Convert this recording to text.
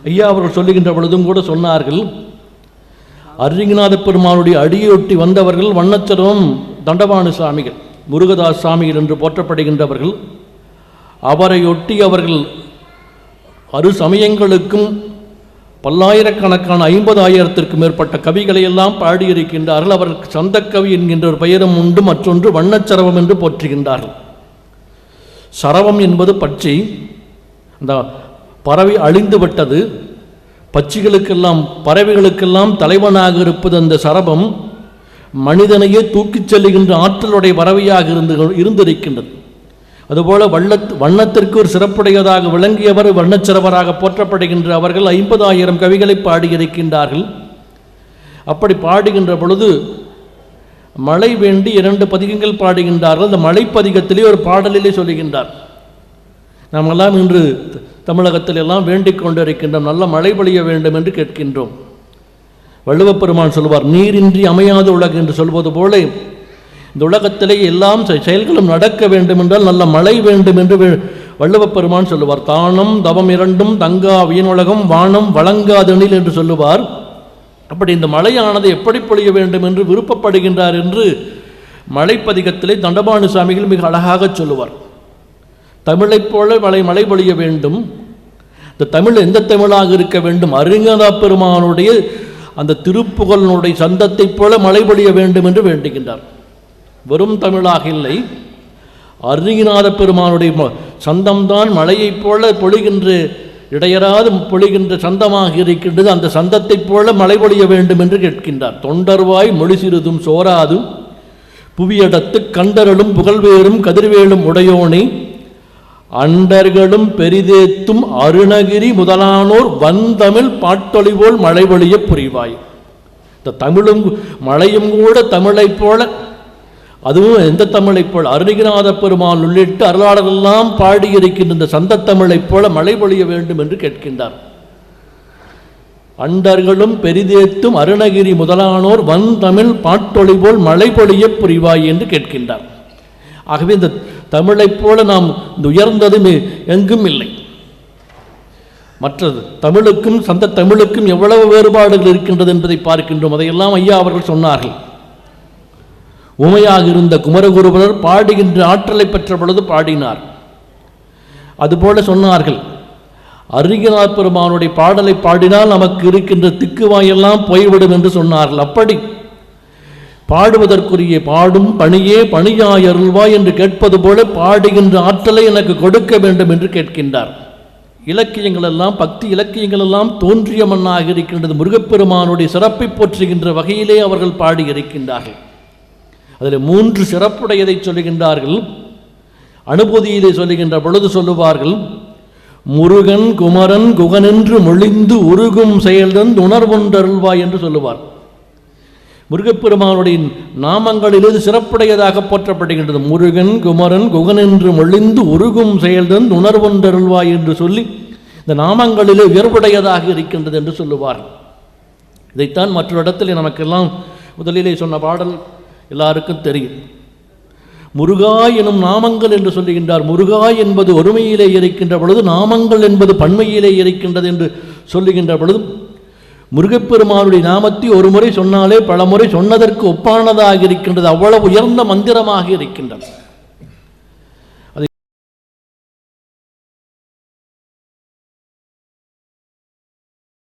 ஐயா அவர்கள் சொல்லுகின்ற பொழுதும் கூட சொன்னார்கள், அருணகிரிநாத பெருமானுடைய அடியொட்டி வந்தவர்கள் வண்ணச்சரவம் தண்டபாணி சாமிகள், முருகதாஸ் சாமிகள் என்று போற்றப்படுகின்றவர்கள். அவரையொட்டி அவர்கள் அரு சமயங்களுக்கும் பல்லாயிரக்கணக்கான 50,000த்திற்கும் மேற்பட்ட கவிகளை எல்லாம் பாடியிருக்கின்றார்கள். அவருக்கு சந்தக்கவி என்கின்ற ஒரு பெயரும் உண்டு, மற்றொன்று வண்ணச்சரவம் என்று போற்றுகின்றார்கள். சரவம் என்பது பட்சி, அந்த பறவை அழிந்து விட்டது, பட்சிகளுக்கெல்லாம் பறவைகளுக்கெல்லாம் தலைவனாக இருப்பது அந்த சரபம். மனிதனையே தூக்கிச் செல்லுகின்ற ஆற்றலுடைய பறவையாக இருந்திருக்கின்றது. அதுபோல வண்ணத்திற்கு ஒரு சிறப்புடையதாக விளங்கியவர் வண்ணச்சரவராக போற்றப்படுகின்ற அவர்கள் 50,000 கவிகளை பாடியிருக்கின்றார்கள். அப்படி பாடுகின்ற பொழுது மழை வேண்டி 2 பதிகங்கள் பாடுகின்றார்கள். அந்த மழைப்பதிகத்திலே ஒரு பாடலிலே சொல்லுகின்றார், நாமெல்லாம் இன்று தமிழகத்தில் எல்லாம் வேண்டிக் கொண்டிருக்கின்றோம், நல்ல மழை பொழிய வேண்டும் என்று கேட்கின்றோம். வள்ளுவப்பெருமான் சொல்வார், நீரின்றி அமையாத உலகு என்று சொல்வது போல இந்த உலகத்திலே எல்லாம் செயல்களும் நடக்க வேண்டும் என்றால் நல்ல மழை வேண்டும் என்று வள்ளுவப்பெருமான் சொல்லுவார். தானம் தவம் இரண்டும் தங்கா வீணுலகம் வானம் வழங்காதெனில் என்று சொல்லுவார். அப்படி இந்த மழையானது எப்படி பொழிய வேண்டும் என்று விருப்பப்படுகின்றார் என்று மழைப்பதிகத்திலே தண்டபாணி சாமிகள் மிக அழகாக சொல்லுவார். தமிழைப் போல மழை பொழிய வேண்டும். இந்த தமிழ் எந்த தமிழாக இருக்க வேண்டும்? அருணகிரிநாத பெருமானுடைய அந்த திருப்புகழினுடைய சந்தத்தைப் போல மழை பொழிய வேண்டும் என்று வேண்டுகின்றார். வெறும் தமிழாக இல்லை, அருணகிரிநாத பெருமானுடைய சந்தம்தான் மழையைப் போல பொழிகின்ற இடையராது பொழிகின்ற சந்தமாக இருக்கின்றது. அந்த சந்தத்தைப் போல மழை பொழிய வேண்டும் என்று கேட்கின்றார். தொண்டர்வாய் மொழி சிறிதும் சோராதும் புவியடத்து கண்டரலும் புகழ்வேரும் கதிர்வேலும் உடையோனே அண்டர்களும் பெரிதேத்தும் அருணகிரி முதலானோர் வந்தமிழ் பாட்டொழிவோல் மழை பொழிய புரிவாய். இந்த தமிழும் மழையும் கூட தமிழைப் போல, அதுவும் எந்த தமிழைப் போல? அருணகிரிநாத பெருமான் உள்ளிட்டு அருளாளரெல்லாம் பாடியிருக்கின்ற இந்த சந்த தமிழைப் போல மழை பொழிய வேண்டும் என்று கேட்கின்றார். அண்டர்களும் பெரிதேத்தும் அருணகிரி முதலானோர் வந்தமிழ் பாட்டொழிவோல் மழை பொழிய புரிவாய் என்று கேட்கின்றார். ஆகவே இந்த தமிழைப் போல நாம் இந்த உயர்ந்ததும் எங்கும் இல்லை. மற்றது தமிழுக்கும் சந்த தமிழுக்கும் எவ்வளவு வேறுபாடுகள் இருக்கின்றது என்பதை பார்க்கின்றோம். அதையெல்லாம் ஐயா அவர்கள் சொன்னார்கள். உமையாக இருந்த குமரகுருபரர் பாடுகின்ற ஆற்றலை பெற்ற பொழுது பாடினார். அதுபோல சொன்னார்கள், அருணகிரிநாத பெருமானுடைய பாடலை பாடினால் நமக்கு இருக்கின்ற திக்குவாயெல்லாம் போய்விடும் என்று சொன்னார்கள். அப்படி பாடுவதற்குரிய பாடும் பணியே பணியாய் அருள்வாய் என்று கேட்பது போல பாடுகின்ற ஆற்றலை எனக்கு கொடுக்க வேண்டும் என்று கேட்கின்றார். இலக்கியங்கள் எல்லாம் பக்தி இலக்கியங்கள் எல்லாம் தோன்றிய மண்ணாக இருக்கின்றது. முருகப்பெருமானுடைய சிறப்பை போற்றுகின்ற வகையிலே அவர்கள் பாடியிருக்கின்றார்கள். அதில் 3 சிறப்புடையதை சொல்லுகின்றார்கள். அனுபூதியிலே சொல்லுகின்ற பொழுது சொல்லுவார்கள், முருகன் குமரன் குகனென்று மொழிந்து உருகும் செயல்தன் உணர்வொன்றருள்வாய் என்று சொல்லுவார். முருகப்பெருமானுடைய நாமங்களில் இது சிறப்புடையதாக போற்றப்படுகின்றது. முருகன் குமரன் குகன் என்று மொழிந்து உருகும் செயல்தன் உணர்வொன்றருள்வாய் என்று சொல்லி இந்த நாமங்களிலே உயர்வுடையதாக இருக்கின்றது என்று சொல்லுவார். இதைத்தான் மற்றொரு இடத்துல நமக்கெல்லாம் முதலிலே சொன்ன பாடல் எல்லாருக்கும் தெரியும். முருகா எனும் நாமங்கள் என்று சொல்லுகின்றார். முருகா என்பது ஒருமையிலே இருக்கின்ற பொழுது, நாமங்கள் என்பது பன்மையிலே இருக்கின்றது என்று சொல்லுகின்ற பொழுது, முருகப்பெருமானுடைய நாமத்தை ஒரு முறை சொன்னாலே பல முறை சொன்னதற்கு ஒப்பானதாக இருக்கின்றது. அவ்வளவு உயர்ந்த மந்திரமாக இருக்கின்றது.